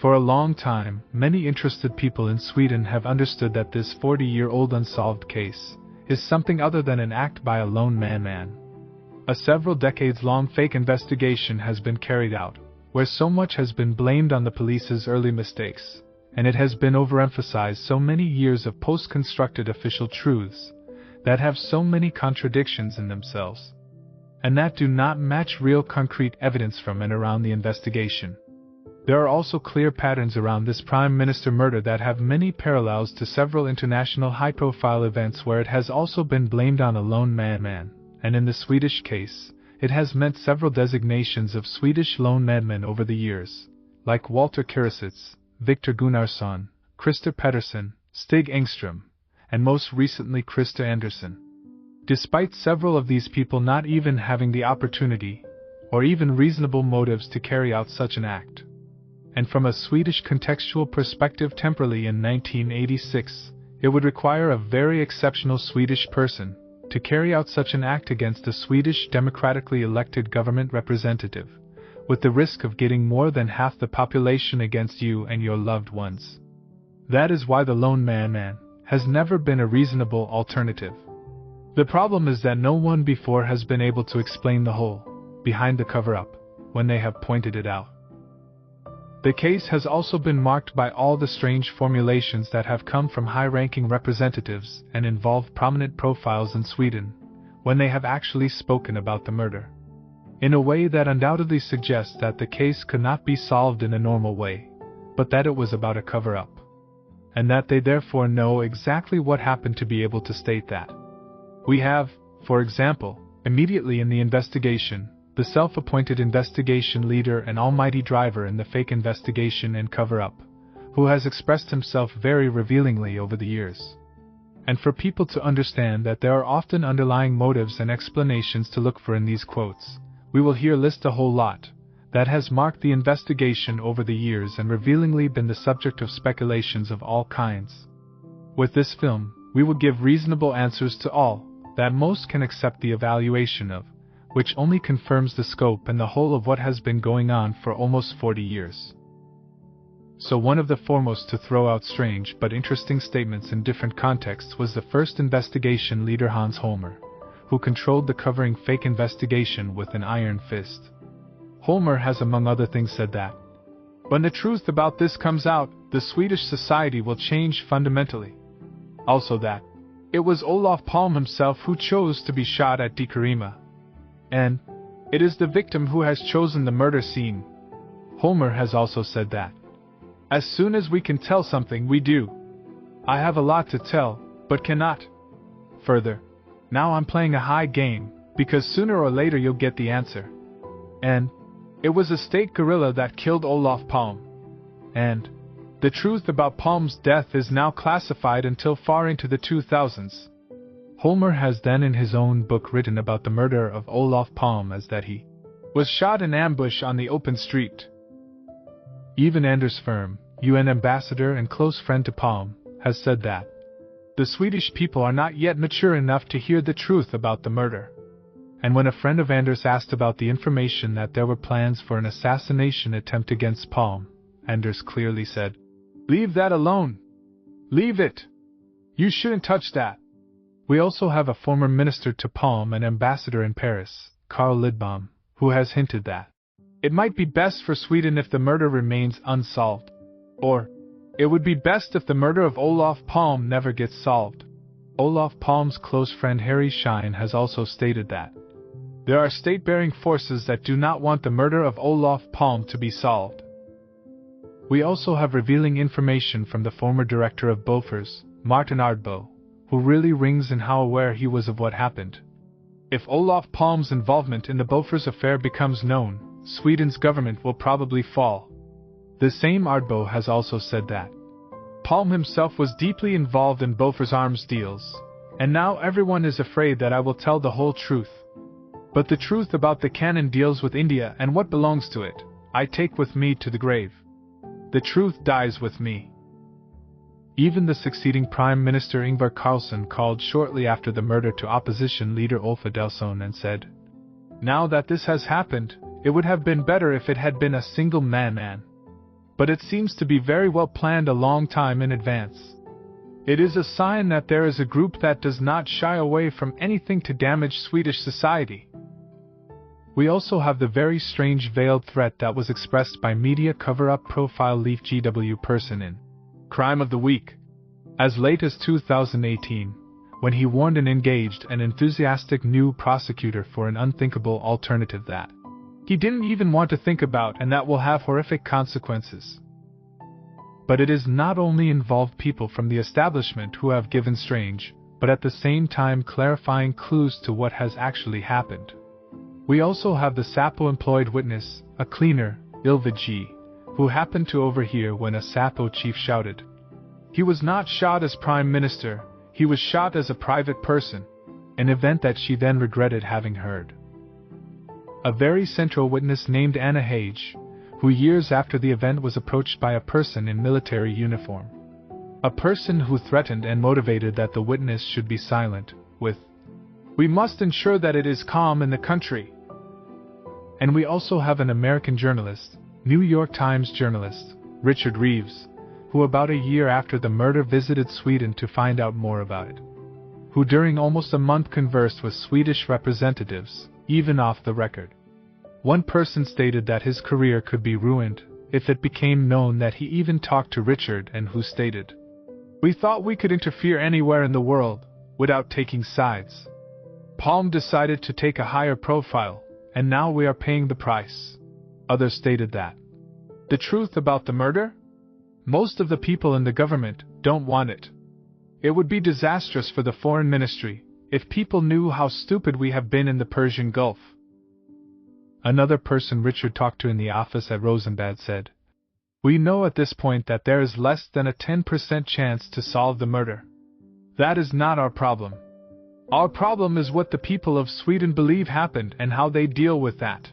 For a long time, many interested people in Sweden have understood that this 40-year-old unsolved case is something other than an act by a lone man. A several decades-long fake investigation has been carried out, where so much has been blamed on the police's early mistakes, and it has been overemphasized so many years of post-constructed official truths that have so many contradictions in themselves, and that do not match real concrete evidence from and around the investigation. There are also clear patterns around this Prime Minister murder that have many parallels to several international high-profile events where it has also been blamed on a lone man, and in the Swedish case, it has meant several designations of Swedish lone madmen over the years, like Walter Kirisits, Victor Gunnarsson, Christer Pettersson, Stig Engström, and most recently Krista Andersson. Despite several of these people not even having the opportunity, or even reasonable motives to carry out such an act. And from a Swedish contextual perspective, temporally in 1986, it would require a very exceptional Swedish person to carry out such an act against a Swedish democratically elected government representative, with the risk of getting more than half the population against you and your loved ones. That is why the lone man has never been a reasonable alternative. The problem is that no one before has been able to explain the hole behind the cover-up when they have pointed it out. The case has also been marked by all the strange formulations that have come from high-ranking representatives and involved prominent profiles in Sweden when they have actually spoken about the murder, in a way that undoubtedly suggests that the case could not be solved in a normal way, but that it was about a cover-up, and that they therefore know exactly what happened to be able to state that. We have, for example, immediately in the investigation, the self-appointed investigation leader and almighty driver in the fake investigation and cover-up, who has expressed himself very revealingly over the years. And for people to understand that there are often underlying motives and explanations to look for in these quotes, we will here list a whole lot that has marked the investigation over the years and revealingly been the subject of speculations of all kinds. With this film, we will give reasonable answers to all that most can accept the evaluation of, which only confirms the scope and the whole of what has been going on for almost 40 years. So one of the foremost to throw out strange but interesting statements in different contexts was the first investigation leader Hans Holmér, who controlled the covering fake investigation with an iron fist. Holmér has among other things said that, when the truth about this comes out, the Swedish society will change fundamentally. Also that, it was Olof Palme himself who chose to be shot at Die Carema. And, it is the victim who has chosen the murder scene. Holmér has also said that, as soon as we can tell something, we do. I have a lot to tell, but cannot. Further, now I'm playing a high game, because sooner or later you'll get the answer. And, it was a state guerrilla that killed Olof Palme. And, the truth about Palme's death is now classified until far into the 2000s. Holmér has then in his own book written about the murder of Olof Palme as that he was shot in ambush on the open street. Even Anders Ferm, UN ambassador and close friend to Palme, has said that the Swedish people are not yet mature enough to hear the truth about the murder. And when a friend of Anders asked about the information that there were plans for an assassination attempt against Palme, Anders clearly said, "Leave that alone. Leave it. You shouldn't touch that." We also have a former minister to Palme and ambassador in Paris, Carl Lidbom, who has hinted that it might be best for Sweden if the murder remains unsolved. Or, it would be best if the murder of Olof Palme never gets solved. Olof Palme's close friend Harry Schein has also stated that there are state-bearing forces that do not want the murder of Olof Palme to be solved. We also have revealing information from the former director of Bofors, Martin Ardbo, who really rings in how aware he was of what happened. If Olof Palme's involvement in the Bofors affair becomes known, Sweden's government will probably fall. The same Ardbo has also said that Palme himself was deeply involved in Bofors arms deals, and now everyone is afraid that I will tell the whole truth. But the truth about the cannon deals with India and what belongs to it, I take with me to the grave. The truth dies with me. Even the succeeding Prime Minister Ingvar Carlsson called shortly after the murder to opposition leader Ulf Adelsohn and said, "Now that this has happened, it would have been better if it had been a single man." But it seems to be very well planned a long time in advance. It is a sign that there is a group that does not shy away from anything to damage Swedish society. We also have the very strange veiled threat that was expressed by media cover-up profile Leif GW person in Crime of the Week, as late as 2018, when he warned an engaged and enthusiastic new prosecutor for an unthinkable alternative that he didn't even want to think about and that will have horrific consequences. But it has not only involved people from the establishment who have given strange, but at the same time clarifying clues to what has actually happened. We also have the Sapo-employed witness, a cleaner, Ylva G., who happened to overhear when a Sapo chief shouted, "He was not shot as Prime Minister, he was shot as a private person," an event that she then regretted having heard. A very central witness named Anna Hage, who years after the event was approached by a person in military uniform. A person who threatened and motivated that the witness should be silent, with, "We must ensure that it is calm in the country." And we also have an American journalist, New York Times journalist, Richard Reeves, who about a year after the murder visited Sweden to find out more about it, who during almost a month conversed with Swedish representatives, even off the record. One person stated that his career could be ruined if it became known that he even talked to Richard, and who stated, "We thought we could interfere anywhere in the world, without taking sides. Palme decided to take a higher profile, and now we are paying the price." Others stated that the truth about the murder? Most of the people in the government don't want it. It would be disastrous for the foreign ministry if people knew how stupid we have been in the Persian Gulf. Another person Richard talked to in the office at Rosenbad said, "We know at this point that there is less than a 10% chance to solve the murder. That is not our problem. Our problem is what the people of Sweden believe happened and how they deal with that."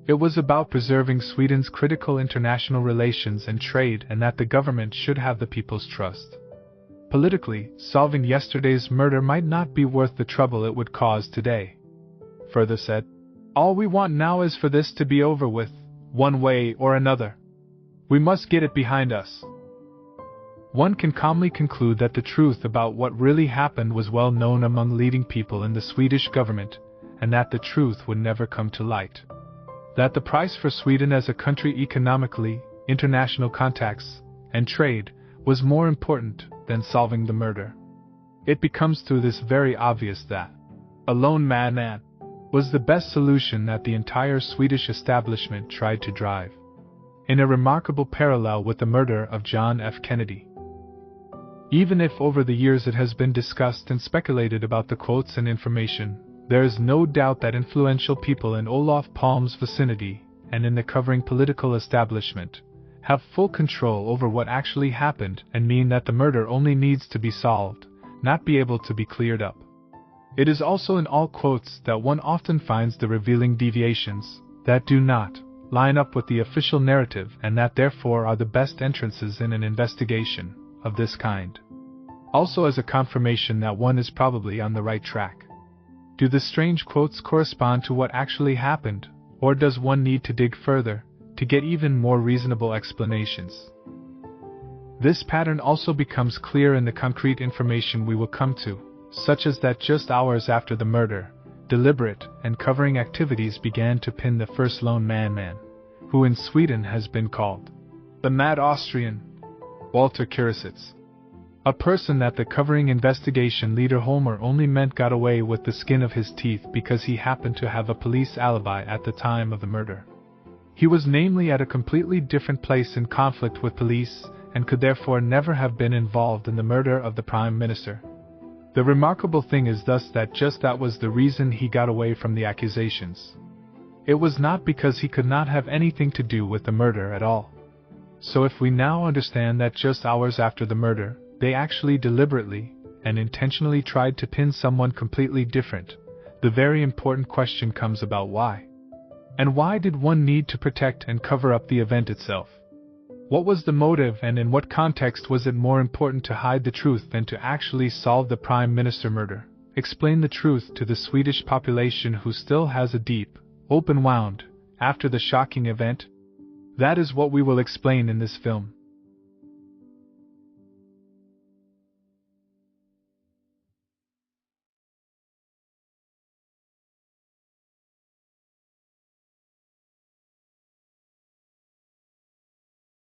It was about preserving Sweden's critical international relations and trade, and that the government should have the people's trust. Politically, solving yesterday's murder might not be worth the trouble it would cause today. Further said, "All we want now is for this to be over with, one way or another. We must get it behind us." One can calmly conclude that the truth about what really happened was well known among leading people in the Swedish government, and that the truth would never come to light. That the price for Sweden as a country economically, international contacts, and trade was more important than solving the murder. It becomes through this very obvious that a lone madman was the best solution that the entire Swedish establishment tried to drive, in a remarkable parallel with the murder of John F. Kennedy. Even if over the years it has been discussed and speculated about the quotes and information, there is no doubt that influential people in Olof Palme's vicinity, and in the covering political establishment, have full control over what actually happened and mean that the murder only needs to be solved, not be able to be cleared up. It is also in all quotes that one often finds the revealing deviations that do not line up with the official narrative, and that therefore are the best entrances in an investigation of this kind. Also as a confirmation that one is probably on the right track. Do the strange quotes correspond to what actually happened, or does one need to dig further to get even more reasonable explanations? This pattern also becomes clear in the concrete information we will come to, such as that just hours after the murder, deliberate and covering activities began to pin the first lone man, who in Sweden has been called the Mad Austrian, Walter Kurisitz. A person that the covering investigation leader Holmer only meant got away with the skin of his teeth because he happened to have a police alibi at the time of the murder. He was namely at a completely different place in conflict with police, and could therefore never have been involved in the murder of the Prime Minister. The remarkable thing is thus that just that was the reason he got away from the accusations. It was not because he could not have anything to do with the murder at all. So if we now understand that just hours after the murder, they actually deliberately and intentionally tried to pin someone completely different, the very important question comes about why. And why did one need to protect and cover up the event itself? What was the motive, and in what context was it more important to hide the truth than to actually solve the Prime Minister murder, explain the truth to the Swedish population who still has a deep, open wound, after the shocking event? That is what we will explain in this film.